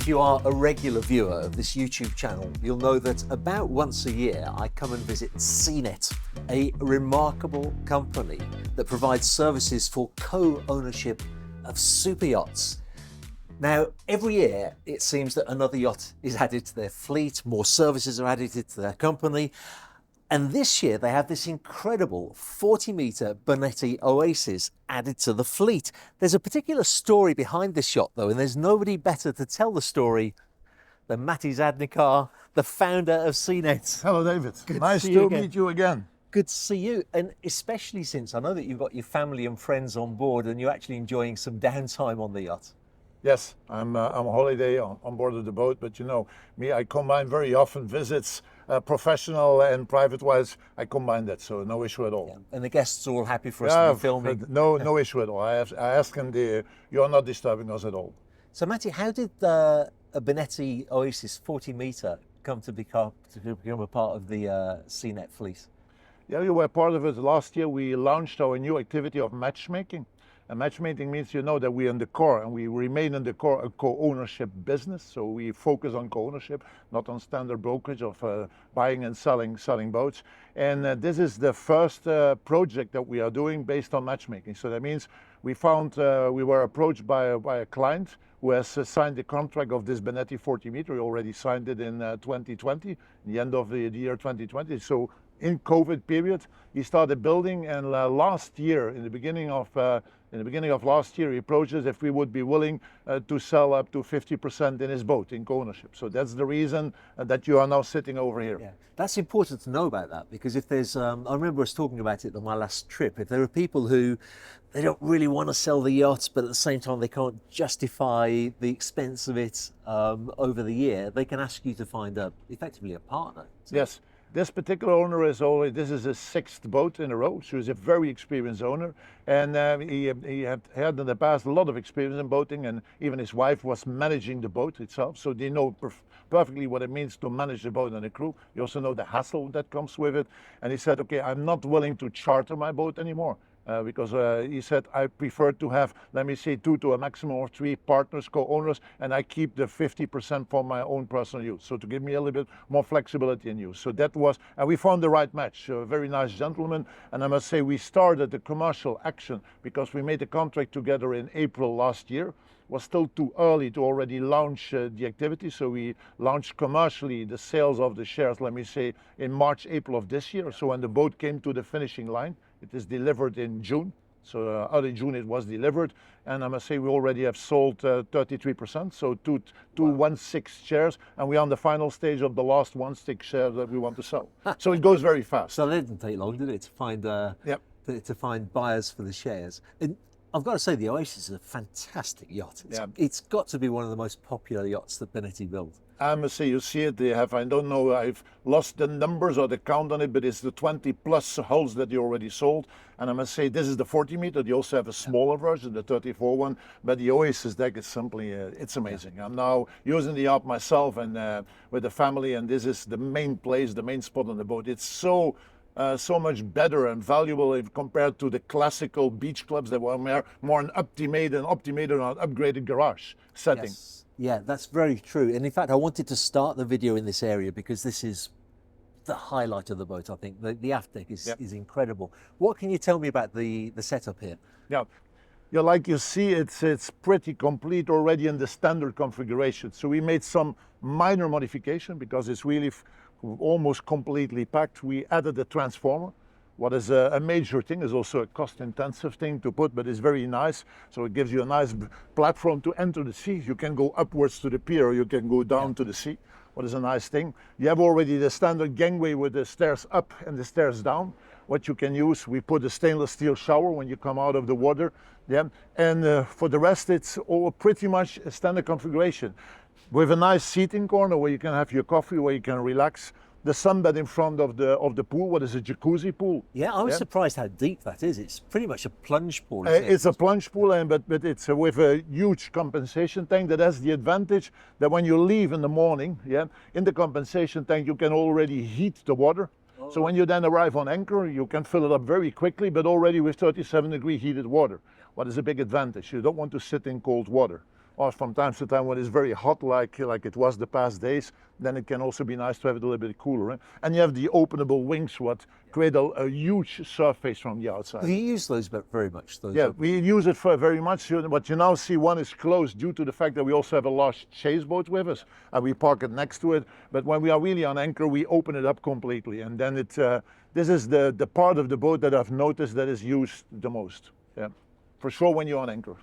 you are a regular viewer of this YouTube channel, you'll know that about once a year I come and visit CNET, a remarkable company that provides services for co-ownership of super yachts. Now, every year it seems that another yacht is added to their fleet, more services are added to their company, and this year they have this incredible 40-metre Benetti Oasis added to the fleet. There's a particular story behind this yacht though, and there's nobody better to tell the story than Benetti Oasis, the founder of CNET. Hello David, Good nice to meet you again. Good to see you, and especially since I know that you've got your family and friends on board and you're actually enjoying some downtime on the yacht. Yes, I'm on holiday on board of the boat, but you know me, I combine very often visits, professional and private-wise. I combine that, so no issue at all. Yeah. And the guests are all happy for us to be filming? No issue at all. I ask them, you're not disturbing us at all. So Matty, how did a Benetti Oasis 40-metre come to become a part of the CNET fleet? Yeah, you were part of it. Last year we launched our new activity of matchmaking. And matchmaking means, you know, that we in the core, and we remain in the core, a co-ownership business. So we focus on co-ownership, not on standard brokerage of buying and selling boats. And this is the first project that we are doing based on matchmaking. So that means we found, we were approached by a client who has signed the contract of this Benetti 40-metre. He already signed it in 2020, the end of the year 2020. So in COVID period, he started building, and last year, in the beginning of last year, he approached us if we would be willing to sell up to 50% in his boat in co-ownership. So that's the reason that you are now sitting over here. Yeah, that's important to know about that, because if there's, I remember us talking about it on my last trip, if there are people who, they don't really want to sell the yacht, but at the same time they can't justify the expense of it over the year, they can ask you to find effectively a partner. Yes. This particular owner is already, this is his 6th boat in a row, so he's a very experienced owner, and he had in the past a lot of experience in boating, and even his wife was managing the boat itself, so they know perfectly what it means to manage the boat and the crew. You also know the hassle that comes with it, and he said, okay, I'm not willing to charter my boat anymore. Because he said, I prefer to have, let me say, 2 to a maximum of 3 partners, co-owners, and I keep the 50% for my own personal use. So to give me a little bit more flexibility in use. So that was, and we found the right match, a very nice gentleman. And I must say, we started the commercial action because we made a contract together in April last year. Was still too early to already launch the activity, so we launched commercially the sales of the shares, let me say, in March, April of this year. So when the boat came to the finishing line, it is delivered in June. So early June it was delivered, and I must say we already have sold 33%, so 216 shares, and we're on the final stage of the last 16 shares that we want to sell. So it goes very fast. So it didn't take long, did it, to find to find buyers for the shares? And I've got to say, the Oasis is a fantastic yacht. It's got to be one of the most popular yachts that Benetti built. I must say, you see it, they have, I don't know, I've lost the numbers or the count on it, but it's the 20 plus hulls that they already sold. And I must say, this is the 40-metre. They also have a smaller version, the 34 one, but the Oasis deck is simply, it's amazing. I'm now using the yacht myself and with the family, and this is the main place, the main spot on the boat. It's so much better and valuable if compared to the classical beach clubs that were more an optimated and upgraded garage setting. Yes. Yeah, that's very true. And in fact, I wanted to start the video in this area because this is the highlight of the boat, I think. The aft deck is incredible. What can you tell me about the setup here? Yeah, like you see, it's pretty complete already in the standard configuration. So we made some minor modification because it's really almost completely packed. We added a transformer. What is a major thing is also a cost-intensive thing to put, but it's very nice. So it gives you a nice platform to enter the sea. You can go upwards to the pier, or you can go down to the sea. What is a nice thing. You have already the standard gangway with the stairs up and the stairs down. What you can use, we put a stainless steel shower when you come out of the water. And for the rest, it's all pretty much a standard configuration. With a nice seating corner where you can have your coffee, where you can relax. The sunbed in front of the pool, what is a jacuzzi pool. Yeah, I was surprised how deep that is. It's pretty much a plunge pool. It's a plunge pool, but it's with a huge compensation tank that has the advantage that when you leave in the morning, in the compensation tank you can already heat the water. Oh. So when you then arrive on anchor, you can fill it up very quickly, but already with 37-degree heated water. What is a big advantage? You don't want to sit in cold water. or from time to time when it's very hot, like it was the past days, then it can also be nice to have it a little bit cooler. And you have the openable wings, what create a huge surface from the outside. Do you use those very much? Yeah, we use it for very much. But you now see one is closed due to the fact that we also have a large chase boat with us, and we park it next to it. But when we are really on anchor, we open it up completely, and then this is the part of the boat that I've noticed that is used the most. Yeah, for sure when you're on anchor.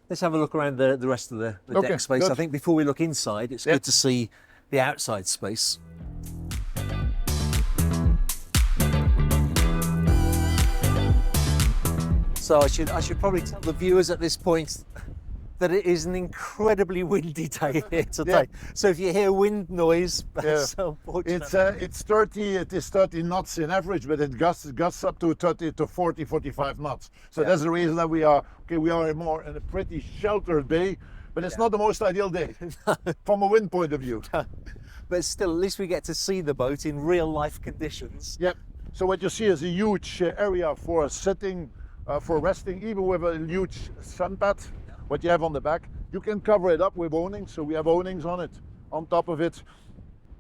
Let's have a look around the rest of the deck space. Good. I think before we look inside, it's good to see the outside space. So I should probably tell the viewers at this point that it is an incredibly windy day here today. So if you hear wind noise, that's unfortunate. It is 30 knots in average, but it gusts up to 30 to 40, 45 knots. So that's the reason that we are more in a pretty sheltered bay, but it's not the most ideal day from a wind point of view. But still, at least we get to see the boat in real life conditions. Yep. So what you see is a huge area for sitting, for resting, even with a huge sunbed. What you have on the back, you can cover it up with awnings. So we have awnings on it, on top of it,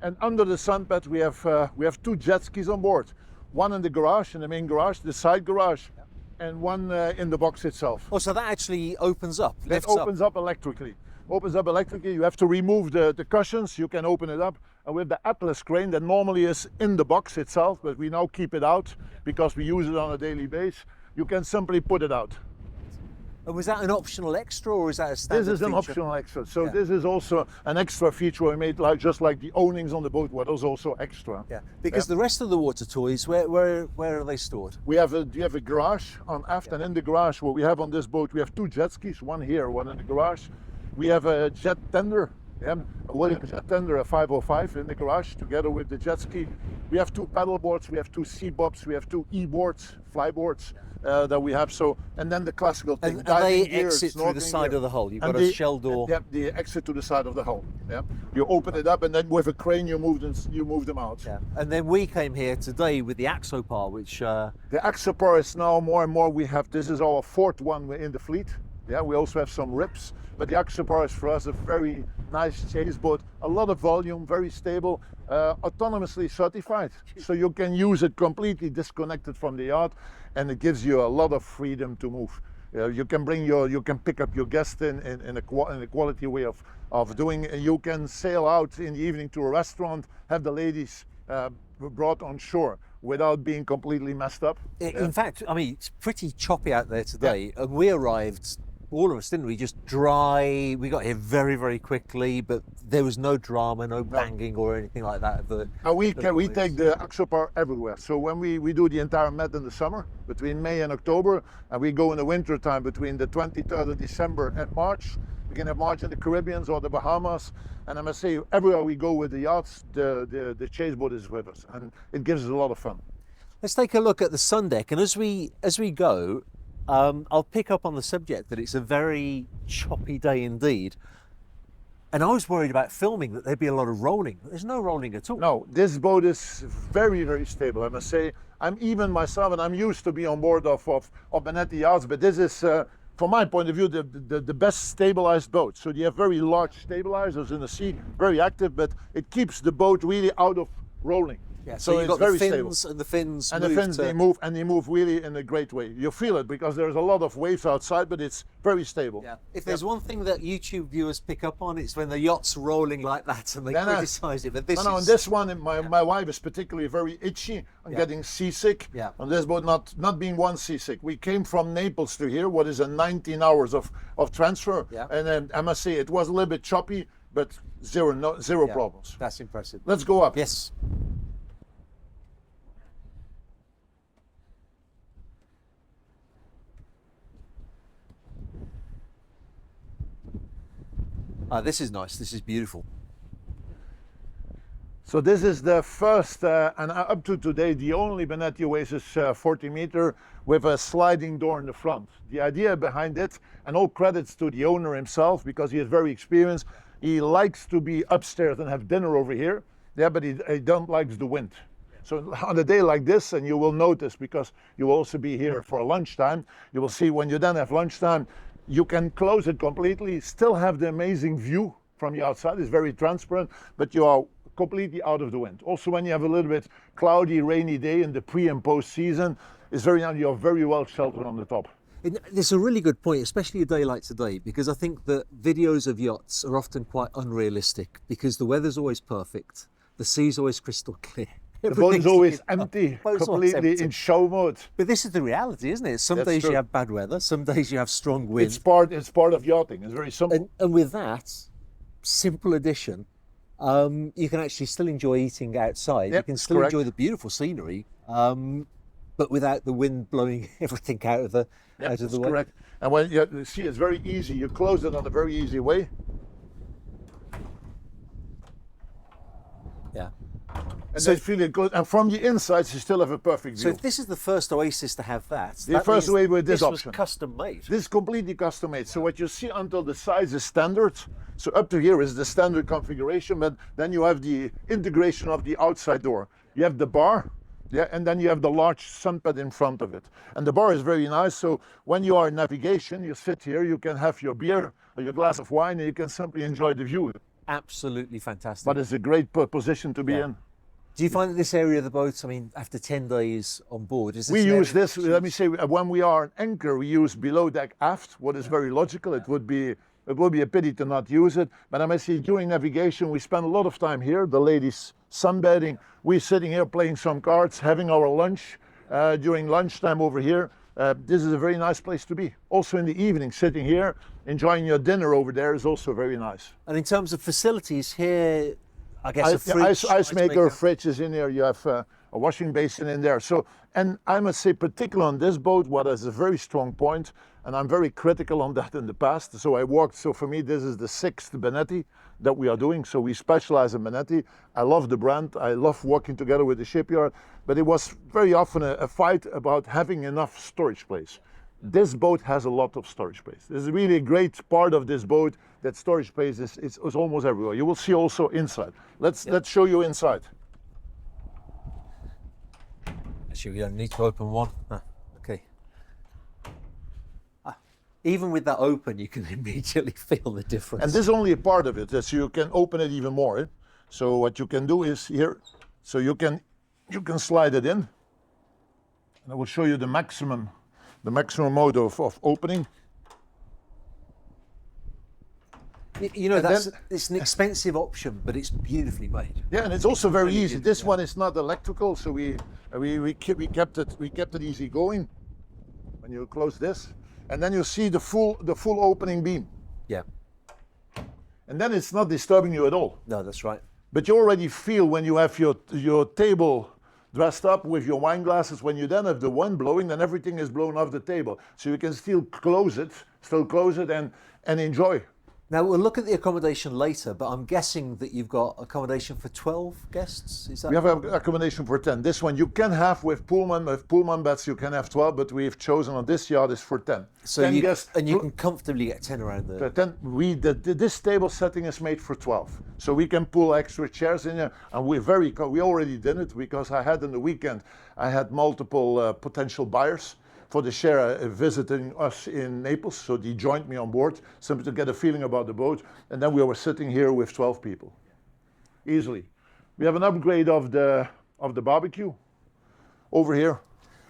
and under the sunbed we have two jet skis on board. One in the garage, in the main garage, the side garage, and one in the box itself. Oh, so that actually opens up. That opens up electrically. Opens up electrically. You have to remove the cushions. You can open it up, and with the Atlas crane that normally is in the box itself, but we now keep it out because we use it on a daily basis. You can simply put it out. And was that an optional extra, or is that a standard feature? This is an optional extra. So this is also an extra feature we made, just like the awnings on the boat, what is also extra. Yeah, because the rest of the water toys, where are they stored? We have a garage on aft, and in the garage, what we have on this boat, we have two jet skis, one here, one in the garage. We have a jet tender, a Williams jet tender, a 505 in the garage, together with the jet ski. We have two paddle boards, we have two C-bobs, we have two E-boards, fly boards. That we have, and then the classical thing. And they exit through the side of the hull. You've got a shell door. Yep, the exit to the side of the hull. Yeah, you open it up, and then with a crane you move them out. Yeah, and then we came here today with the 𝗪𝗡𝗏, which the 𝗪𝗡𝗏 is now more and more. We have this is our fourth one in the fleet. Yeah, we also have some rips, but the 𝗪𝗡𝗏 is for us a very nice chase boat. A lot of volume, very stable, autonomously certified, so you can use it completely disconnected from the yacht. And it gives you a lot of freedom to move. You can pick up your guest in a quality way of doing. You can sail out in the evening to a restaurant, have the ladies brought on shore without being completely messed up. In fact, I mean, it's pretty choppy out there today, and we arrived, all of us, didn't we? Just dry. We got here very, very quickly, but there was no drama, no banging or anything like that. We take the 𝗪𝗡𝗏 everywhere. So when we do the entire Met in the summer, between May and October, and we go in the winter time between the 23rd of December and March. We can have March in the Caribbean or the Bahamas, and I must say, everywhere we go with the yachts, the chase boat is with us, and it gives us a lot of fun. Let's take a look at the sun deck, and as we go, I'll pick up on the subject that it's a very choppy day indeed. And I was worried about filming that there'd be a lot of rolling. There's no rolling at all. No, this boat is very, very stable. I must say, I'm even myself, and I'm used to be on board of Benetti yachts, but this is, from my point of view, the best stabilized boat. So you have very large stabilizers in the sea, very active, but it keeps the boat really out of rolling. Yeah, so you've got the fins, and the fins they move really in a great way. You feel it because there's a lot of waves outside, but it's very stable. Yeah. If there's one thing that YouTube viewers pick up on, it's when the yacht's rolling like that and they criticize it. But this on this one, my wife is particularly very itchy and getting seasick. Yeah. On this boat, not being one seasick. We came from Naples to here, what is a 19 hours of transfer. Yeah. And I must say it was a little bit choppy, but zero problems. That's impressive. Let's go up. Yes. This is nice. This is beautiful. So this is the first, and up to today, the only Benetti Oasis 40 meter with a sliding door in the front. The idea behind it, and all credits to the owner himself, because he is very experienced. He likes to be upstairs and have dinner over here, but he don't like the wind. So on a day like this, and you will notice, because you will also be here for lunchtime, you will see when you then have lunchtime, You can close it completely, still have the amazing view from the outside. It's very transparent, but you are completely out of the wind. Also, when you have a little bit cloudy, rainy day in the pre and post season, it's very nice. You're very well sheltered on the top. It's a really good point, especially a day like today, because I think that videos of yachts are often quite unrealistic because the weather's always perfect, the sea's always crystal clear. The boat is always empty, completely in show mode. But this is the reality, isn't it? Some days you have bad weather, some days you have strong wind. It's part of yachting. It's very simple. And with that simple addition, you can actually still enjoy eating outside. Yep, you can still enjoy the beautiful scenery, but without the wind blowing everything out of the way. Correct. And when you see, it's very easy. You close it on a very easy way. Yeah. And so it's really good. And from the inside, you still have a perfect view. So if this is the first Oasis to have that, the first way with this option. Was custom made. This is completely custom made. So what you see until the size is standard. So up to here is the standard configuration, but then you have the integration of the outside door. You have the bar, yeah, and then you have the large sunpad in front of it. And the bar is very nice. So when you are in navigation, you sit here, you can have your beer or your glass of wine, and you can simply enjoy the view. Absolutely fantastic. But it's a great position to be in. Do you find that this area of the boat, I mean, after 10 days on board, is this we use this, let me say, when we are an anchor, we use below deck aft, what is very logical. It would be a pity to not use it. But I must say, during navigation, we spend a lot of time here, the ladies sunbathing. We're sitting here playing some cards, having our lunch during lunchtime over here. This is a very nice place to be. Also in the evening, sitting here, enjoying your dinner over there is also very nice. And in terms of facilities here, I guess a fridge, ice maker, fridge is in here. You have a washing basin in there. So, and I must say, particularly on this boat, what is a very strong point, and I'm very critical on that in the past. So for me, this is the 6th Benetti that we are doing. So we specialize in Benetti. I love the brand. I love working together with the shipyard, but it was very often a fight about having enough storage space. This boat has a lot of storage space. This is really a great part of this boat, that storage space is almost everywhere. You will see also inside. Let's show you inside. Actually, we don't need to open one. Okay. Even with that open, you can immediately feel the difference. And this is only a part of it, so you can open it even more. Eh? So what you can do is here, so you can slide it in. And I will show you the maximum mode of opening. You know, it's an expensive option, but it's beautifully made. Yeah, and it's also very easy. This one is not electrical, so we kept it easy going. When you close this, and then you see the full opening beam. Yeah. And then it's not disturbing you at all. No, that's right. But you already feel when you have your table dressed up with your wine glasses, when you then have the wind blowing, then everything is blown off the table. So you can still close it and enjoy. Now we'll look at the accommodation later, but I'm guessing that you've got accommodation for 12 guests, is that? We have accommodation for 10. This one you can have with Pullman beds, you can have 12, but we've chosen on this yacht is for 10. So 10 guests. And you can comfortably get 10 around there. 10, this table setting is made for 12. So we can pull extra chairs in here, and we already did it because I had in the weekend, I had multiple potential buyers for the share visiting us in Naples, so they joined me on board, simply to get a feeling about the boat, and then we were sitting here with 12 people, easily. We have an upgrade of the barbecue over here.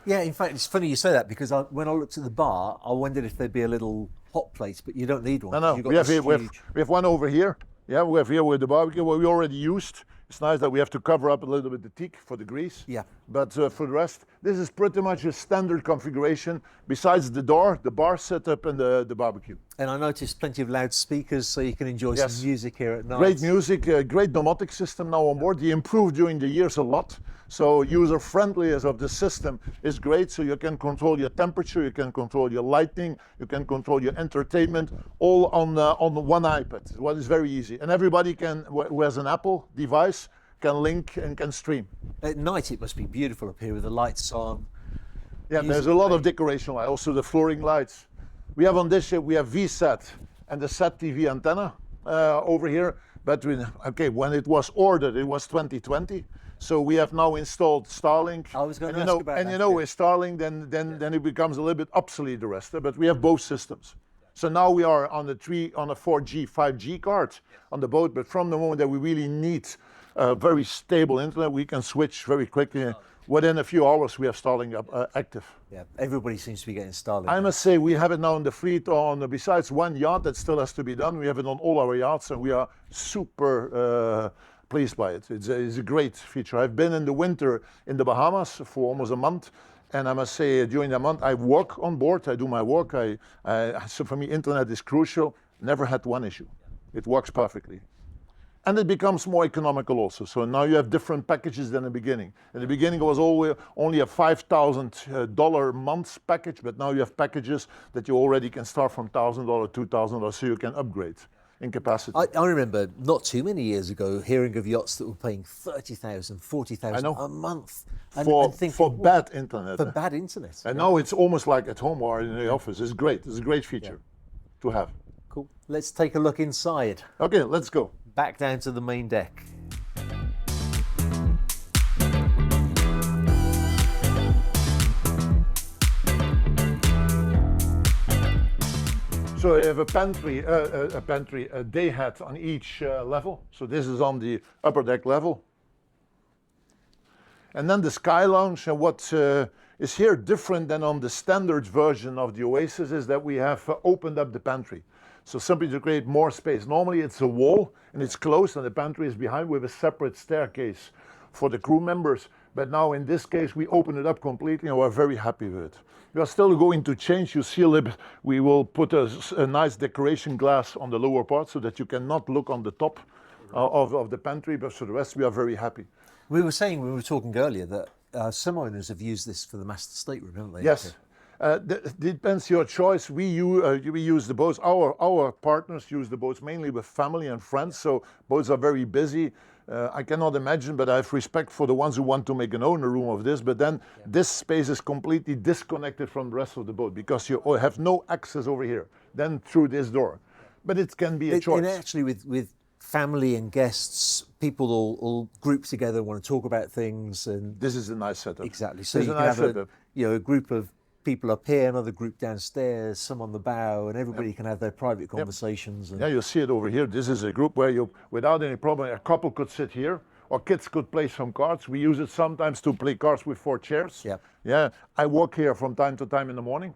Yeah, in fact, it's funny you say that because when I looked at the bar, I wondered if there'd be a little hot plate, but you don't need one. No, we have one over here. Yeah, we have here with the barbecue, what we already used. It's nice that we have to cover up a little bit the teak for the grease. Yeah. But for the rest, this is pretty much a standard configuration. Besides the door, the bar setup, and the barbecue. And I noticed plenty of loudspeakers, so you can enjoy some music here at night. Great music, great domotic system now on board. They improved during the years a lot. So user-friendliness of the system is great. So you can control your temperature, you can control your lighting, you can control your entertainment, all on one iPad. What is very easy. And everybody who has an Apple device can link and can stream. At night it must be beautiful up here with the lights on. Yeah, there's a lot of decoration, also the flooring lights. We have on this ship, we have VSAT and the SAT TV antenna over here. But when it was ordered, it was 2020. So we have now installed Starlink. I was going to ask about that. And with Starlink, then it becomes a little bit obsolete, the rest. But we have both systems. So now we are on a 4G, 5G card on the boat, but from the moment that we really need very stable internet, we can switch very quickly. Within a few hours, we have Starlink active. Yeah, everybody seems to be getting Starlink. I must say, we have it now in the fleet besides one yacht that still has to be done, we have it on all our yachts, and we are super pleased by it. It's a great feature. I've been in the winter in the Bahamas for almost a month, and I must say, during the month, I work on board, I do my work. So for me, internet is crucial. Never had one issue. It works perfectly. And it becomes more economical also. So now you have different packages than the beginning. In the beginning, it was only a $5,000 month package, but now you have packages that you already can start from $1,000, $2,000, so you can upgrade in capacity. I remember not too many years ago hearing of yachts that were paying $30,000, $40,000 a month. And thinking, for bad internet. For bad internet. And now it's almost like at home or in the office. It's great. It's a great feature to have. Cool. Let's take a look inside. Okay, let's go. Back down to the main deck. So you have a pantry, a day head on each level. So this is on the upper deck level. And then the Sky Lounge, and what is here different than on the standard version of the Oasis is that we have opened up the pantry. So simply to create more space. Normally it's a wall and it's closed and the pantry is behind with a separate staircase for the crew members. But now in this case, we open it up completely and we're very happy with it. We are still going to change. You see a little bit, we will put a nice decoration glass on the lower part so that you cannot look on the top of the pantry, but for the rest, we are very happy. We were saying, we were talking earlier, that some owners have used this for the master stateroom, haven't they? Yes. Depends your choice. We use the boats. Our partners use the boats mainly with family and friends. So boats are very busy. I cannot imagine, but I have respect for the ones who want to make an owner room of this. But then this space is completely disconnected from the rest of the boat because you have no access over here. Then through this door, but it can be a choice. And actually, with family and guests, people all group together, want to talk about things, and this is a nice setup. Exactly. So you can have a group of people up here, another group downstairs, some on the bow, and everybody can have their private conversations. And you see it over here. This is a group where you, without any problem, a couple could sit here, or kids could play some cards. We use it sometimes to play cards with 4 chairs. Yeah, I walk here from time to time in the morning.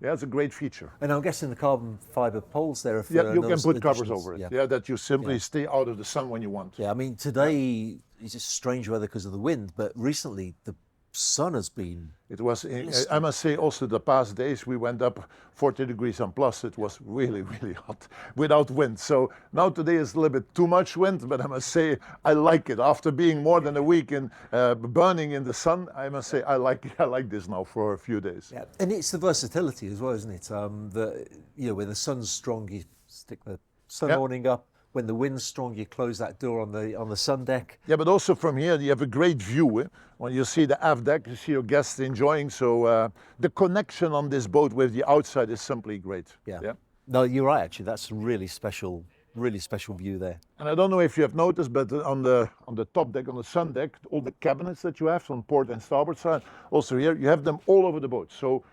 Yeah, it's a great feature. And I'm guessing the carbon fiber poles there are for you can put covers over it. Yeah, that you simply stay out of the sun when you want. Yeah, I mean, today it's just strange weather because of the wind, but recently the sun has been... It was, I must say, also the past days we went up 40 degrees and plus. It was really, really hot without wind. So now today is a little bit too much wind, but I must say I like it. After being more than a week in burning in the sun, I must say I like this now for a few days. Yeah, and it's the versatility as well, isn't it? When the sun's strong, you stick the sun awning up. When the wind's strong, you close that door on the sun deck. Yeah, but also from here, you have a great view. When you see the aft deck, you see your guests enjoying. So the connection on this boat with the outside is simply great. Yeah. No, you're right, actually. That's a really special view there. And I don't know if you have noticed, but on the top deck, on the sun deck, all the cabinets that you have on port and starboard side, also here, you have them all over the boat. So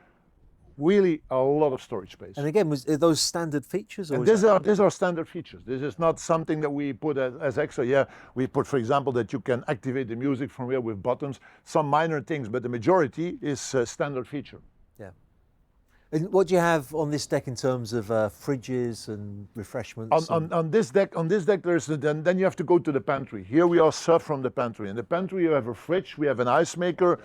really a lot of storage space. And again, are those standard features? Or these are standard features. This is not something that we put as extra. Yeah, we put, for example, that you can activate the music from here with buttons, some minor things, but the majority is a standard feature. Yeah. And what do you have on this deck in terms of fridges and refreshments? On this deck, then you have to go to the pantry. Here we are served from the pantry. In the pantry, you have a fridge, we have an ice maker,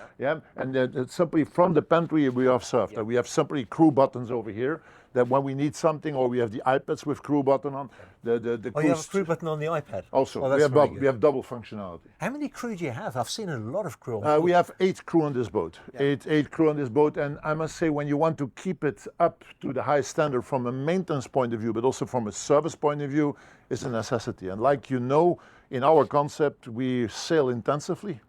and it's simply from the pantry we are served. We have simply crew buttons over here. That when we need something, or we have the iPads with crew button on. You have a crew button on the iPad? Also, we have double functionality. How many crew do you have? I've seen a lot of crew. We have 8 crew on this boat. Eight crew on this boat, and I must say, when you want to keep it up to the high standard from a maintenance point of view, but also from a service point of view, it's a necessity. And like you know, in our concept, we sail intensively.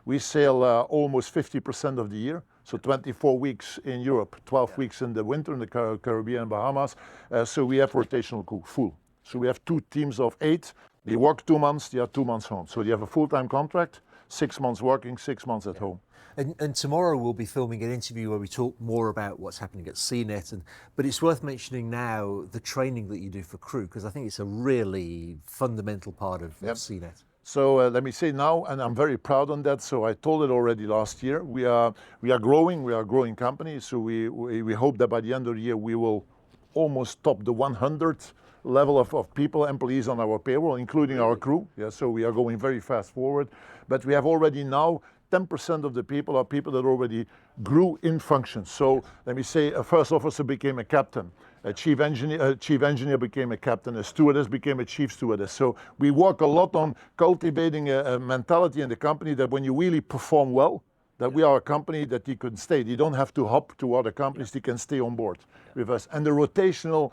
We sail almost 50% of the year. So 24 weeks in Europe, 12 weeks in the winter in the Caribbean and Bahamas. So we have rotational crew, full. So we have 2 teams of 8. They work 2 months, they are 2 months home. So you have a full-time contract. 6 months working, 6 months at home. And tomorrow we'll be filming an interview where we talk more about what's happening at CNET. But it's worth mentioning now the training that you do for crew, because I think it's a really fundamental part of CNET. So let me say now, and I'm very proud on that. So I told it already last year. We are growing. We are a growing company. So we hope that by the end of the year we will almost top the 100th level of people, employees on our payroll, including our crew. Yeah. So we are going very fast forward. But we have already now 10% of the people are people that already grew in function. So let me say a first officer became a captain, a chief engineer became a captain, a stewardess became a chief stewardess. So we work a lot on cultivating a mentality in the company that when you really perform well, that we are a company that you can stay. You don't have to hop to other companies, you can stay on board with us. And the rotational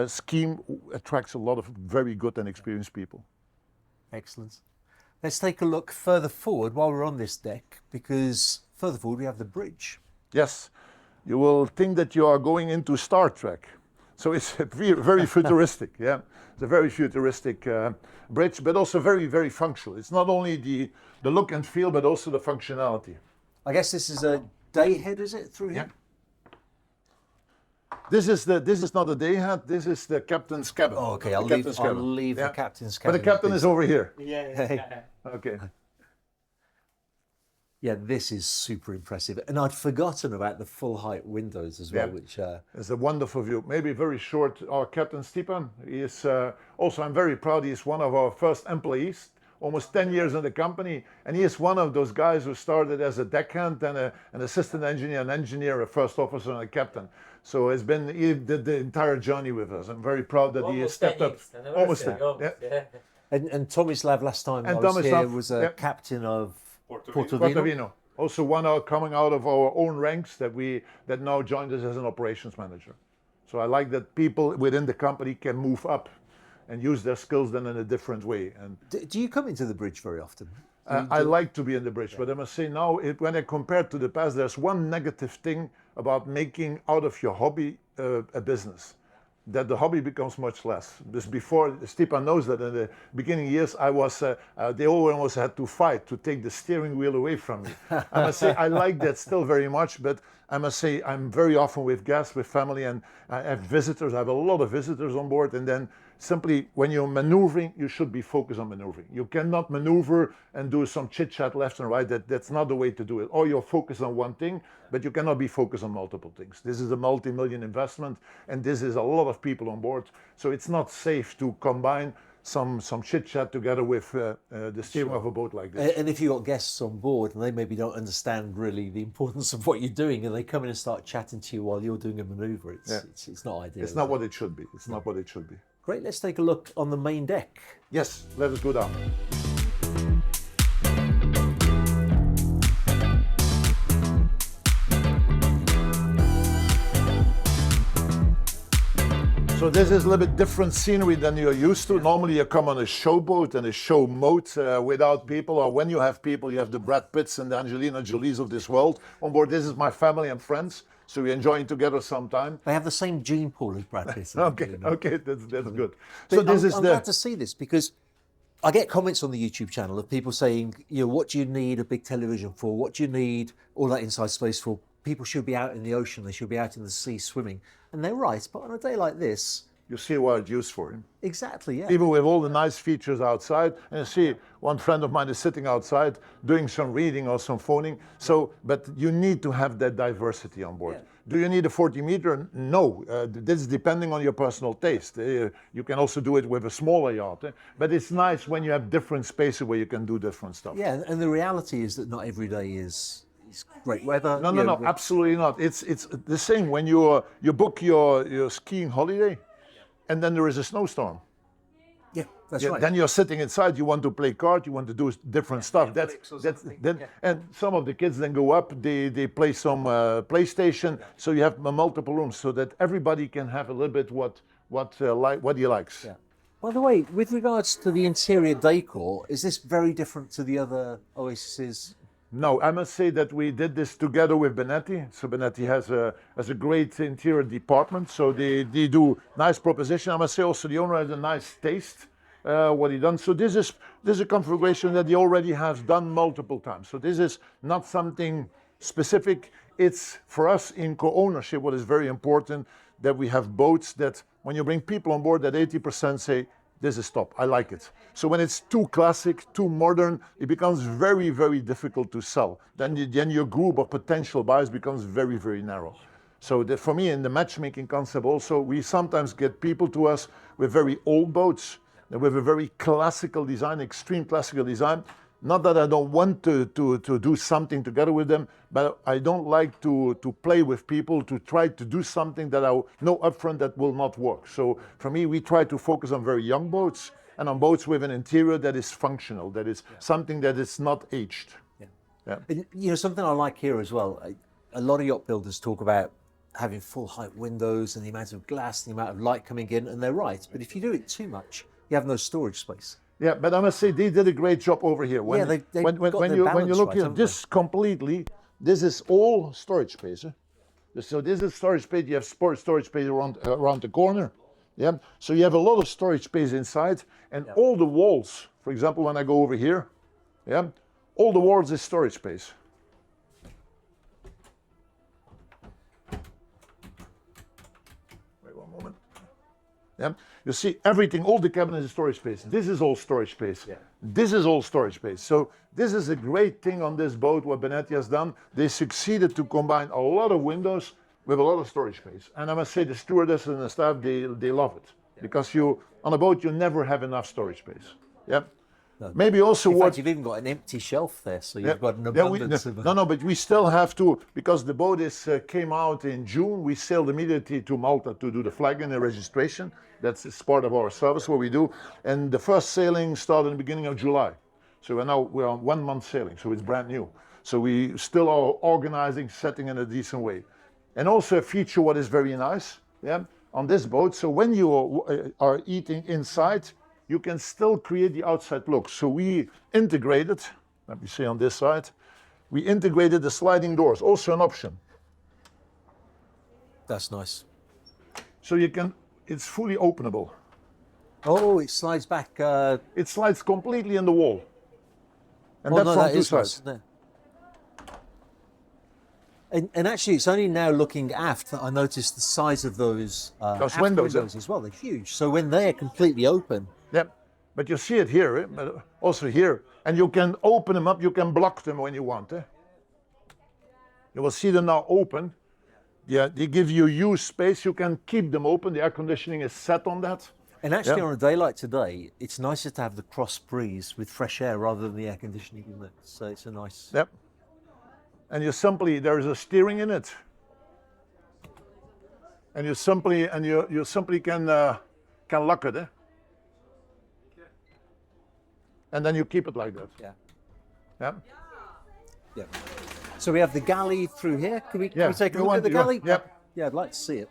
scheme attracts a lot of very good and experienced people. Excellent. Let's take a look further forward while we're on this deck, because further forward we have the bridge. Yes, you will think that you are going into Star Trek. So it's very futuristic, yeah. It's a very futuristic bridge, but also very, very functional. It's not only the look and feel, but also the functionality. I guess this is a day head, is it, through here? This is not a day head, this is the captain's cabin. Oh, okay, I'll leave the captain's cabin. But the captain is over here. Yeah. Okay. Yeah, this is super impressive. And I'd forgotten about the full height windows as well, which... It's a wonderful view. Maybe very short, our captain Stepan, he is also, I'm very proud, he is one of our first employees, almost 10 years in the company. And he is one of those guys who started as a deckhand, then an assistant engineer, an engineer, a first officer, and a captain. So he did the entire journey with us. I'm very proud that he has stepped up. Almost 10. And Tomislav last time I was here was a captain of Portovino. Also one coming out of our own ranks that now joined us as an operations manager. So I like that people within the company can move up and use their skills then in a different way. And do you come into the bridge very often? I like to be in the bridge, but I must say now, when I compare to the past, there's one negative thing about making out of your hobby a business, that the hobby becomes much less. Because before, Stepan knows that in the beginning years, they almost had to fight to take the steering wheel away from me. I must say, I like that still very much, but I must say, I'm very often with guests, with family, and I have visitors. I have a lot of visitors on board, and then simply, when you're maneuvering, you should be focused on maneuvering. You cannot maneuver and do some chit-chat left and right. That's not the way to do it. Or you're focused on one thing, but you cannot be focused on multiple things. This is a multi-million investment, and this is a lot of people on board. So it's not safe to combine some chit-chat together with the steering of a boat like this. And if you've got guests on board and they maybe don't understand really the importance of what you're doing, and they come in and start chatting to you while you're doing a maneuver, it's not ideal. It's not what it should be. It's not what it should be. Great, let's take a look on the main deck. Yes, let us go down. So this is a little bit different scenery than you're used to. Normally you come on a showboat and a show mode without people, or when you have people, you have the Brad Pitts and the Angelina Jolies of this world on board. This is my family and friends. So we're enjoying together sometime. They have the same gene pool as Brad Pitt. Okay, that's good. So I'm glad to see this, because I get comments on the YouTube channel of people saying, what do you need a big television for? What do you need all that inside space for? People should be out in the ocean. They should be out in the sea swimming. And they're right. But on a day like this, you see what it's used for. Exactly, yeah. Even with all the nice features outside, and you see one friend of mine is sitting outside doing some reading or some phoning. But you need to have that diversity on board. Yeah. Do you need a 40 meter? No, this is depending on your personal taste. You can also do it with a smaller yacht. But it's nice when you have different spaces where you can do different stuff. Yeah, and the reality is that not every day is great weather. No, absolutely not. It's the same when you book your skiing holiday, and then there is a snowstorm. Yeah, that's right. Then you're sitting inside. You want to play cards. You want to do different stuff. And some of the kids then go up. They play some PlayStation. So you have multiple rooms so that everybody can have a little bit what he likes. Yeah. By the way, with regards to the interior decor, is this very different to the other Oasises? No, I must say that we did this together with Benetti. So Benetti has a great interior department. So they do nice proposition. I must say also the owner has a nice taste what he done. So this is a configuration that he already has done multiple times. So this is not something specific. It's for us in co-ownership what is very important, that we have boats that when you bring people on board, that 80% say, this is top, I like it. So when it's too classic, too modern, it becomes very, very difficult to sell. Then your group of potential buyers becomes very, very narrow. So for me, in the matchmaking concept also, we sometimes get people to us with very old boats, with a very classical design, extreme classical design. Not that I don't want to do something together with them, but I don't like to play with people to try to do something that I know upfront that will not work. So for me, we try to focus on very young boats and on boats with an interior that is functional, that is something that is not aged. Yeah. Yeah. And, you know, something I like here as well, a lot of yacht builders talk about having full height windows and the amount of glass, the amount of light coming in, and they're right. But if you do it too much, you have no storage space. Yeah, but I must say they did a great job over here. When, yeah, when you look here, this completely, this is all storage space. So this is storage space. You have storage space around the corner. Yeah, so you have a lot of storage space inside, and all the walls. For example, when I go over here, yeah, all the walls is storage space. Wait one moment. Yeah, you see everything, all the cabinets is storage space. This is all storage space. Yeah. This is all storage space. So this is a great thing on this boat, what Benetti has done. They succeeded to combine a lot of windows with a lot of storage space. And I must say the stewardess and the staff, they love it. Yeah. Because on a boat, you never have enough storage space. Yeah. No. Maybe also in fact, you've even got an empty shelf there, so you've got an abundance of... No, but we still have to, because the boat came out in June, we sailed immediately to Malta to do the flag and the registration. That's part of our service, what we do. And the first sailing started in the beginning of July. So we're on 1 month sailing, so it's brand new. So we still are organizing, setting in a decent way. And also a feature what is very nice, yeah, on this boat. So when you are eating inside, you can still create the outside look. So we integrated, let me see on this side, we integrated the sliding doors, also an option. That's nice. So it's fully openable. Oh, it slides back. It slides completely in the wall. And well, that's no, on that two is sides. Nice, and actually, it's only now looking aft that I noticed the size of those windows as well. They're huge. So when they're completely open. Yeah, but you see it here, eh? But also here. And you can open them up, you can block them when you want. Eh? You will see them now open. Yeah, they give you huge space. You can keep them open. The air conditioning is set on that. And actually, on a day like today, it's nicer to have the cross breeze with fresh air rather than the air conditioning, isn't it? So it's a nice... Yep. And there is a steering in it. And you simply can lock it. Eh? And then you keep it like that. Yeah. Yeah. Yeah. So we have the galley through here. Can we take a look at the galley? Yeah. Yeah, I'd like to see it.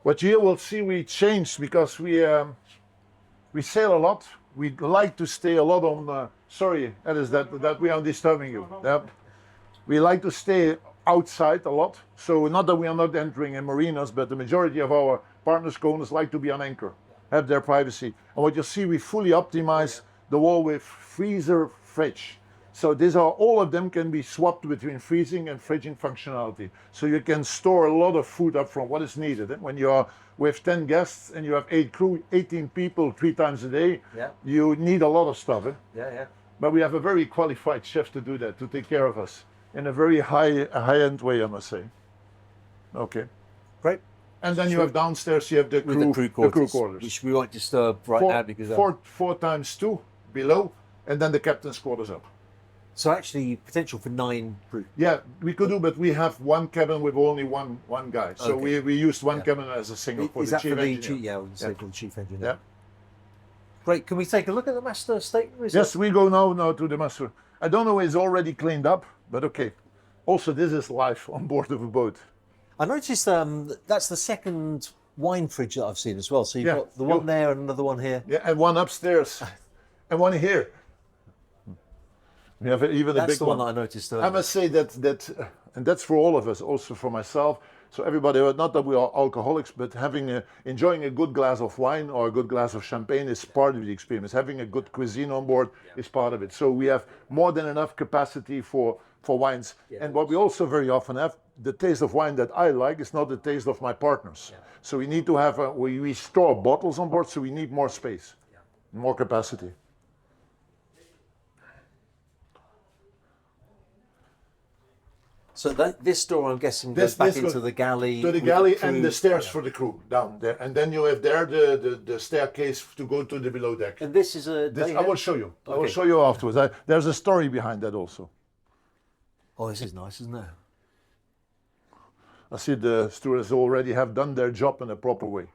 What you will see we changed because we sail a lot. We like to stay a lot on. Sorry, that we are disturbing you. Yeah. We like to stay outside a lot. So not that we are not entering in marinas, but the majority of our partners, owners, like to be on anchor, have their privacy. And what you see, we fully optimize the wall with freezer fridge. So all of them can be swapped between freezing and fridging functionality. So you can store a lot of food up front, what is needed. When you are with 10 guests and you have 8 crew, 18 people 3 times a day, you need a lot of stuff. Yeah. But we have a very qualified chef to do that, to take care of us in a very high-end way, I must say. Okay. Great. And then you have downstairs, you have the crew quarters. Which we won't disturb now because... 4 times 2 below, and then the captain's quarters up. So actually, potential for 9 crew. Yeah, we could do, but we have one cabin with only one guy. So we used one cabin as a single for the chief engineer. For the chief engineer. Yeah. Great. Can we take a look at the master stateroom? Yes, we go now to the master. I don't know if it's already cleaned up, but okay. Also, this is life on board of a boat. I noticed that's the second wine fridge that I've seen as well. So you've got the one there and another one here. Yeah, and one upstairs and one here. We have even a big one. That's the one that I noticed. I must say that, and that's for all of us, also for myself, So everybody, not that we are alcoholics, but enjoying a good glass of wine or a good glass of champagne is part of the experience. Having a good cuisine on board is part of it. So we have more than enough capacity for wines. And what we also very often have, the taste of wine that I like is not the taste of my partners. So we need to have, we store bottles on board, so we need more space, more capacity. So this door, I'm guessing, goes back into the galley. To the galley and the stairs for the crew down there. And then you have there the staircase to go to the below deck. And this is a... I will show you. Okay. I will show you afterwards. There's a story behind that also. Oh, this is nice, isn't it? I see the stewards already have done their job in a proper way.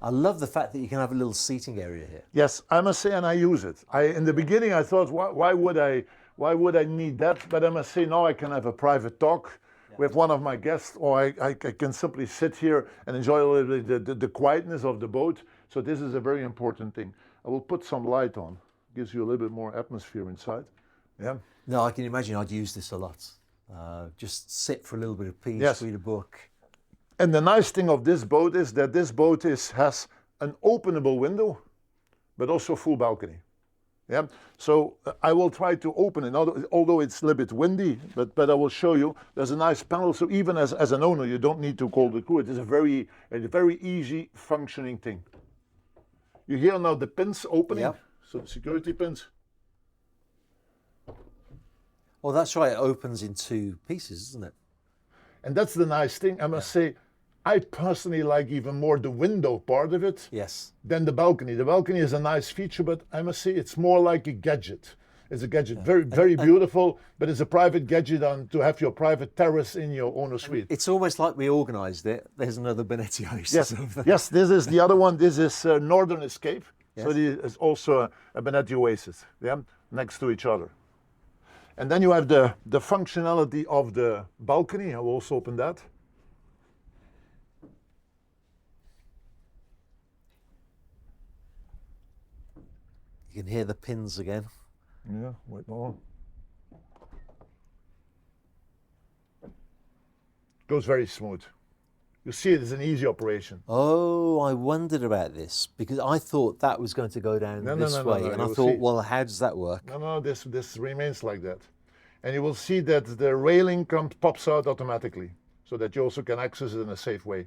I love the fact that you can have a little seating area here. Yes, I must say, and I use it. In the beginning, I thought, why would I need that? But I must say, now I can have a private talk with one of my guests, or I can simply sit here and enjoy a little bit the quietness of the boat. So this is a very important thing. I will put some light on. Gives you a little bit more atmosphere inside. Yeah. No, I can imagine I'd use this a lot. Just sit for a little bit of peace, read a book. And the nice thing of this boat is that this boat has an openable window, but also full balcony. Yeah, so I will try to open it, although it's a little bit windy, but I will show you. There's a nice panel, so even as an owner, you don't need to call the crew. It is a very easy functioning thing. You hear now the pins opening, so the security pins. Oh, that's right, it opens in two pieces, isn't it? And that's the nice thing, I must say. I personally like even more the window part of it than the balcony. The balcony is a nice feature, but I must say it's more like a gadget. It's a gadget, very beautiful, but it's a private gadget to have your private terrace in your owner's suite. It's almost like we organised it. There's another Benetti Oasis. Yes, this is the other one. This is Northern Escape. So this is also a Benetti Oasis, next to each other. And then you have the functionality of the balcony. I will also open that. You can hear the pins again. Yeah, wait more. Goes very smooth. You see it is an easy operation. Oh, I wondered about this because I thought that was going to go down this way. And I thought, well, how does that work? No, this remains like that. And you will see that the railing pops out automatically so that you also can access it in a safe way.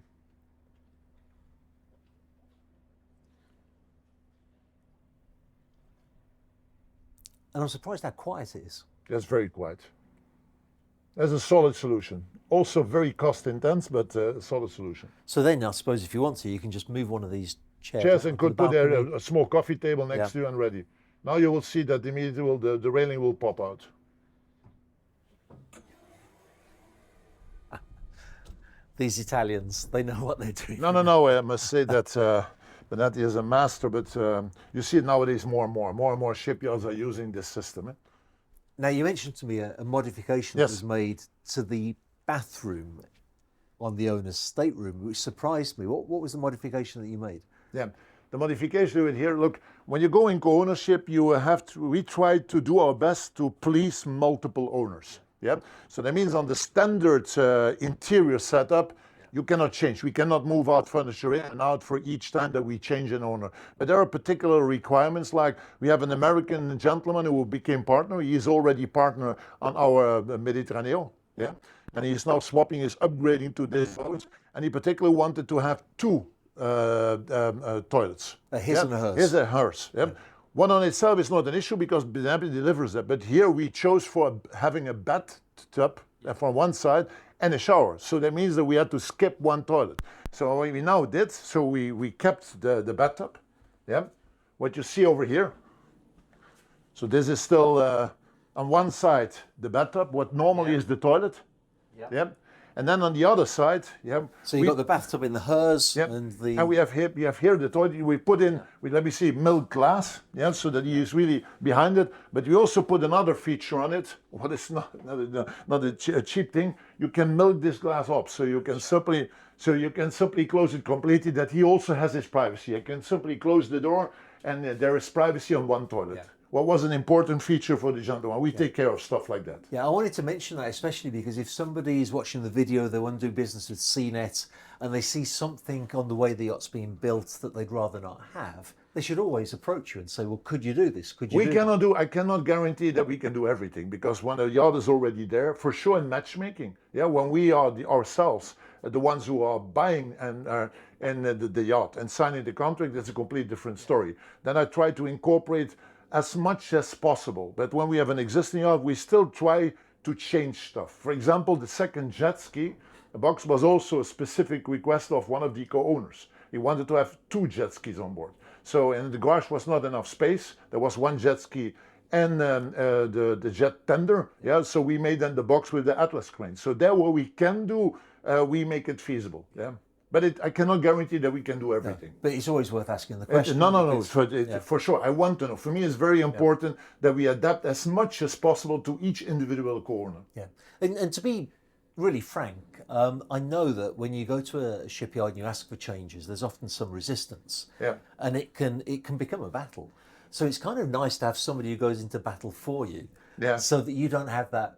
And I'm surprised how quiet it is. That's very quiet. That's a solid solution. Also very cost intense, but a solid solution. So then I suppose if you want to, you can just move one of these chairs and could put there a small coffee table next to you and ready. Now you will see that immediately the railing will pop out. These Italians, they know what they're doing. No, I must say that Benetti is a master, but you see it nowadays more and more shipyards are using this system. Now you mentioned to me a modification that was made to the bathroom on the owner's stateroom, which surprised me. What was the modification that you made? Yeah, the modification in here, look, when you go in co-ownership, we try to do our best to please multiple owners. Yeah, so that means on the standard interior setup, you cannot change. We cannot move out furniture in and out for each time that we change an owner. But there are particular requirements, like we have an American gentleman who became partner. He is already partner on our Mediterranean. Yeah, and he is now swapping, is upgrading to this house. And he particularly wanted to have two toilets. A his and a hers. His and hers. Yeah. One on itself is not an issue because Benetti delivers that. But here we chose for having a bathtub from one side and a shower. So that means that we had to skip one toilet. So what we now did, so we kept the bathtub. Yeah. What you see over here. So this is still on one side the bathtub, what normally is the toilet. Yeah. And then on the other side, so you got the bathtub in the hers, and we have here the toilet. We put in, let me see, milk glass, so that he is really behind it. But we also put another feature on it. What is not a cheap thing. You can milk this glass up, so you can simply close it completely. That he also has his privacy. You can simply close the door, and there is privacy on one toilet. what was an important feature for the gentleman. We take care of stuff like that. Yeah, I wanted to mention that especially because if somebody is watching the video, they want to do business with CNET and they see something on the way the yacht's being built that they'd rather not have, they should always approach you and say, well, could you do this? Could you I cannot guarantee that we can do everything, because when a yacht is already there, for sure in matchmaking, yeah, when we are ourselves the ones who are buying the yacht and signing the contract, that's a completely different story. Then I try to incorporate as much as possible. But when we have an existing yacht, we still try to change stuff. For example, the second jet ski box was also a specific request of one of the co-owners. He wanted to have 2 jet skis on board. So in the garage was not enough space. There was 1 jet ski and the jet tender. Yeah, so we made then the box with the Atlas crane. So there, what we can do, we make it feasible. Yeah. But I cannot guarantee that we can do everything. No, but it's always worth asking the question. No. For sure. I want to know. For me, it's very important that we adapt as much as possible to each individual corner. Yeah. And to be really frank, I know that when you go to a shipyard and you ask for changes, there's often some resistance. Yeah. And it can become a battle. So it's kind of nice to have somebody who goes into battle for you. Yeah. So that you don't have that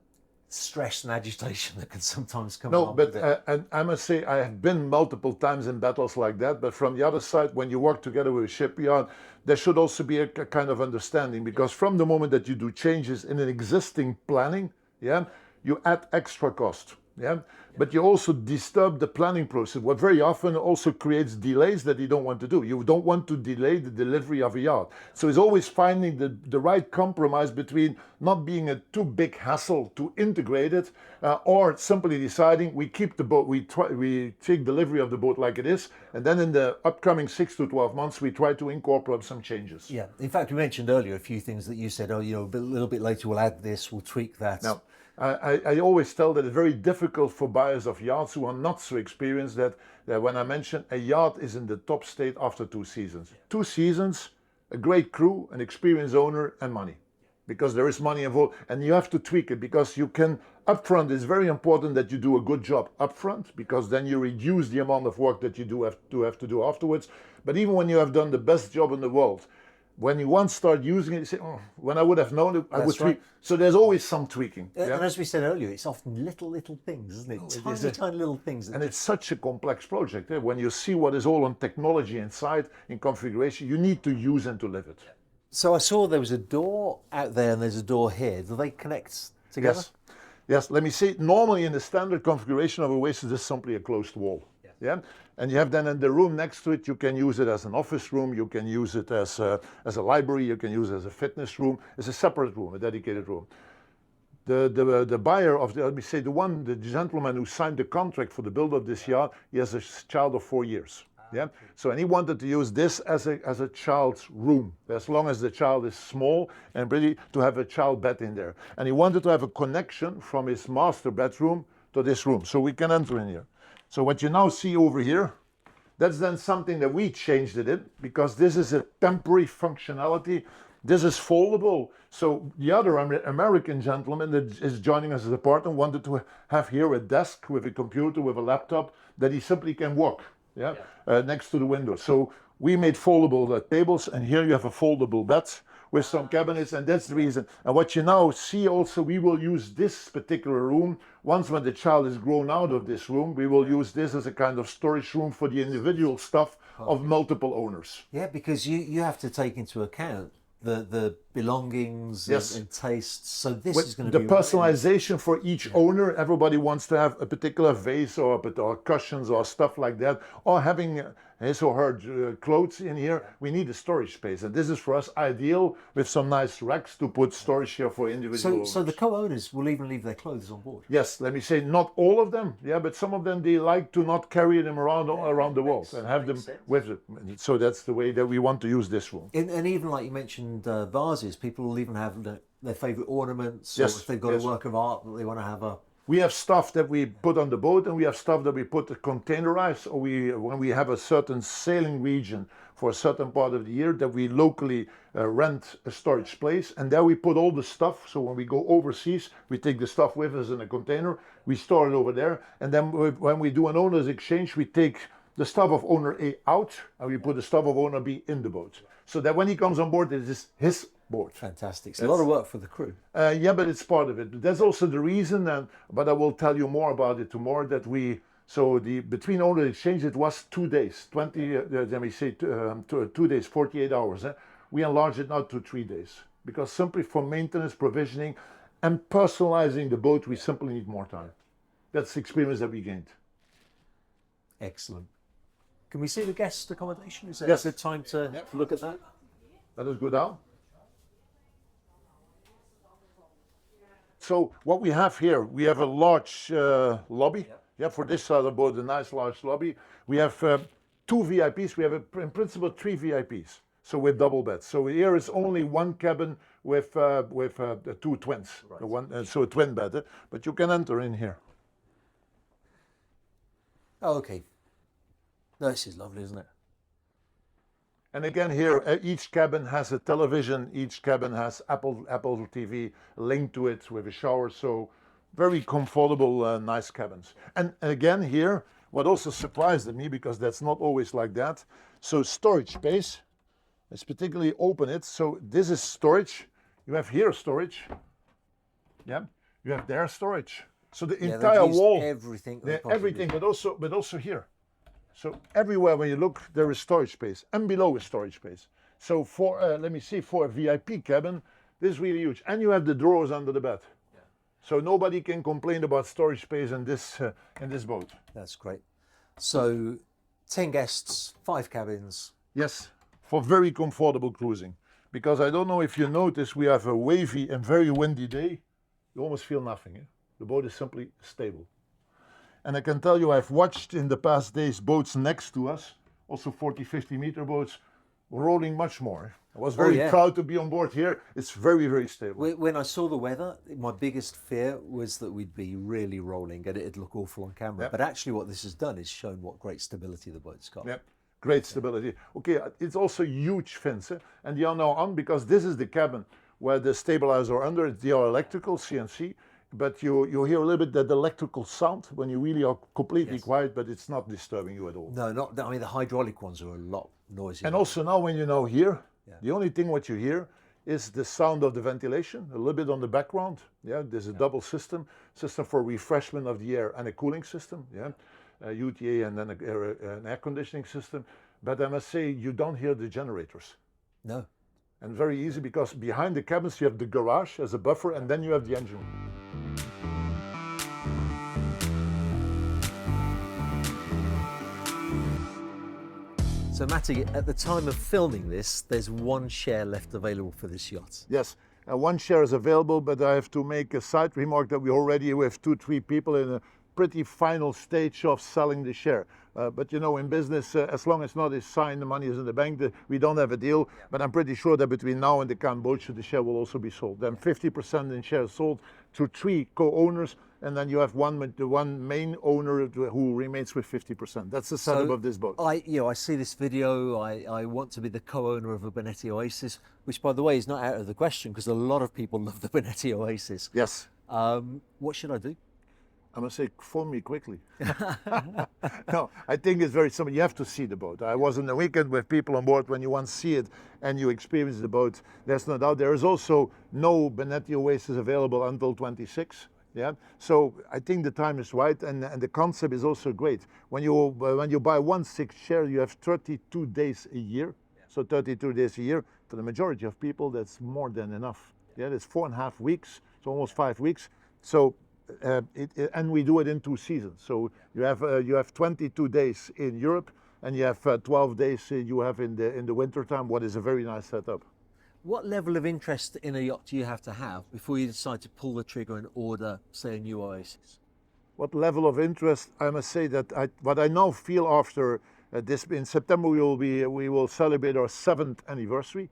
stress and agitation that can sometimes come along. No, but and I must say I have been multiple times in battles like that. But from the other side, when you work together with a shipyard, there should also be a kind of understanding, because from the moment that you do changes in an existing planning, yeah, you add extra cost. Yeah, but you also disturb the planning process, what very often also creates delays that you don't want to do. You don't want to delay the delivery of a yacht. So it's always finding the right compromise between not being a too big hassle to integrate it, or simply deciding we keep the boat, we take delivery of the boat like it is, and then in the upcoming 6 to 12 months we try to incorporate some changes. Yeah, in fact we mentioned earlier a few things that you said, oh, you know, a little bit later we'll add this, we'll tweak that. Now, I always tell that it's very difficult for buyers of yachts who are not so experienced that when I mention a yacht is in the top state after 2 seasons. 2 seasons, a great crew, an experienced owner, and money. Because there is money involved, and you have to tweak it, because you can, upfront, it's very important that you do a good job upfront, because then you reduce the amount of work that you have to do afterwards. But even when you have done the best job in the world, when you once start using it, you say, oh, when I would have known it, I would tweak. So there's always some tweaking. And as we said earlier, it's often little things, isn't it? Tiny little things. And it's such a complex project. When you see what is all on technology inside, in configuration, you need to use and to live it. So I saw there was a door out there and there's a door here. Do they connect together? Yes. Let me say, normally in the standard configuration of Oasis, is simply a closed wall. Yeah, and you have then in the room next to it, you can use it as an office room, you can use it as a library, you can use it as a fitness room. It's a separate room, a dedicated room. The buyer of the gentleman who signed the contract for the build of this yacht, he has a child of 4 years. Yeah, so and he wanted to use this as a child's room, as long as the child is small and ready to have a child bed in there. And he wanted to have a connection from his master bedroom to this room, so we can enter in here. So what you now see over here, that's then something that we changed it in, because this is a temporary functionality. This is foldable. So the other American gentleman that is joining us as a partner wanted to have here a desk with a computer, with a laptop, that he simply can work next to the window. So we made foldable tables, and here you have a foldable bed with some cabinets, and that's the reason. And what you now see also, we will use this particular room. Once when the child is grown out of this room, we will use this as a kind of storage room for the individual stuff of multiple owners. Yeah, because you have to take into account the belongings and tastes. So this is going to be the personalization for each owner. Everybody wants to have a particular vase or cushions or stuff like that, or having his or her clothes in here. We need a storage space, and this is for us ideal, with some nice racks to put storage here for individual owners. So the co-owners will even leave their clothes on board? Yes, let me say not all of them, but some of them, they like to not carry them around the world and have them with it. So that's the way that we want to use this room. And even like you mentioned vases, people will even have their favourite ornaments, or if they've got a work of art that they want to have We have stuff that we put on the boat, and we have stuff that we put containerized, or when we have a certain sailing region for a certain part of the year, that we locally rent a storage place, and there we put all the stuff. So when we go overseas, we take the stuff with us in a container, we store it over there, and then when we do an owner's exchange, we take the stuff of owner A out, and we put the stuff of owner B in the boat. So that when he comes on board, it is his board. Fantastic. It's a lot of work for the crew. Yeah, but it's part of it. That's also the reason, but I will tell you more about it tomorrow, that between owner exchange, it was 2 days, 2 days, 48 hours. We enlarged it now to 3 days, because simply for maintenance, provisioning, and personalizing the boat, we simply need more time. That's the experience that we gained. Excellent. Can we see the guest accommodation? Is it Yes. a good time to look at that? Let us go down. So what we have here, we have a large lobby. Yeah, for this side of the boat, a nice large lobby. We have 2 VIPs. We have, in principle, 3 VIPs. So with double beds. So here is only 1 cabin with the 2 twins. Right. So a twin bed. But you can enter in here. Oh, okay. No, this is lovely, isn't it? And again here, each cabin has a television, each cabin has Apple TV linked to it with a shower, so very comfortable, nice cabins. And again here, what also surprised me, because that's not always like that, so storage space, let's particularly open it. So this is storage, you have here storage, yeah, you have there storage. So the entire wall, everything, but also here. So everywhere when you look, there is storage space, and below is storage space. So for, let me see, for a VIP cabin, this is really huge. And you have the drawers under the bed. Yeah. So nobody can complain about storage space in this boat. That's great. So 10 guests, 5 cabins. Yes, for very comfortable cruising. Because I don't know if you notice, we have a wavy and very windy day. You almost feel nothing. Eh? The boat is simply stable. And I can tell you, I've watched in the past days boats next to us, also 40, 50 meter boats, rolling much more. I was very proud to be on board here. It's very, very stable. When I saw the weather, my biggest fear was that we'd be really rolling and it'd look awful on camera. Yep. But actually what this has done is shown what great stability the boat's got. Yep. Great stability. Okay, it's also huge fins. And they are now on, because this is the cabin where the stabilizers are under. They are electrical, CNC. But you hear a little bit that electrical sound when you really are completely quiet, but it's not disturbing you at all. No, not. I mean, the hydraulic ones are a lot noisier. And also now when you hear, the only thing what you hear is the sound of the ventilation, a little bit on the background. Yeah, there's a double system for refreshment of the air and a cooling system. Yeah, UTA and then an air conditioning system. But I must say, you don't hear the generators. No. And very easy, because behind the cabins you have the garage as a buffer, and then you have the engine room. So Matty, at the time of filming this, there's 1 share left available for this yacht. Yes, 1 share is available, but I have to make a side remark that we already with 2-3 people in a pretty final stage of selling the share. But you know, in business, as long as not is signed, the money is in the bank, we don't have a deal. But I'm pretty sure that between now and the 𝗀𝗏𝗁𝗏, the share will also be sold. Then 50% in shares sold to 3 co-owners, and then you have one main owner who remains with 50%. That's the setup of this boat. I see this video. I want to be the co-owner of a Benetti Oasis, which, by the way, is not out of the question, because a lot of people love the Benetti Oasis. Yes. What should I do? I must say, phone me quickly. No, I think it's very simple. You have to see the boat. I was on the weekend with people on board. When you once see it and you experience the boat, there's no doubt. There is also no Benetti Oasis available until 26. Yeah, so I think the time is right, and the concept is also great. When you buy 1 6 share, you have 32 days a year. So 32 days a year, for the majority of people, that's more than enough. Yeah, that's 4.5 weeks, so almost 5 weeks. So and we do it in 2 seasons. So you have 22 days in Europe, and you have 12 days you have in the winter time. What is a very nice setup. What level of interest in a yacht do you have to have before you decide to pull the trigger and order, say, a new Oasis? What level of interest? I must say that what I now feel after this, in September we will celebrate our 7th anniversary,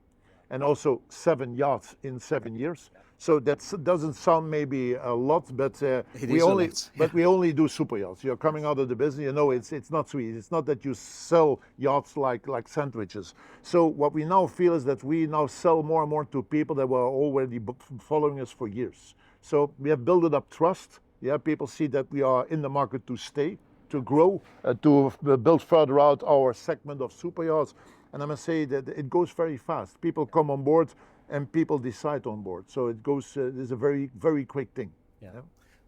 and also 7 yachts in 7 years. So that doesn't sound maybe a lot, but we only do super yachts. You're coming out of the business, you know, it's not so easy. It's not that you sell yachts like sandwiches. So what we now feel is that we now sell more and more to people that were already following us for years. So we have built up trust. Yeah, people see that we are in the market to stay, to grow, to build further out our segment of super yachts. And I must say that it goes very fast. People come on board, and people decide on board. So it goes, it's a very, very quick thing. Yeah.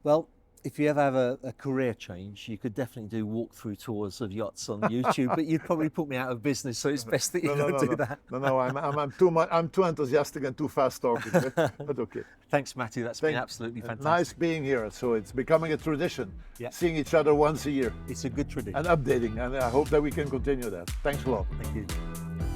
Well, if you ever have a career change, you could definitely do walkthrough tours of yachts on YouTube, but you'd probably put me out of business, so it's best that you don't do that. No, I'm too enthusiastic and too fast talking, but okay. Thanks, Matthew. That's been absolutely fantastic. Nice being here. So it's becoming a tradition, yeah. Seeing each other once a year. It's a good tradition. And updating, and I hope that we can continue that. Thanks a lot. Thank you.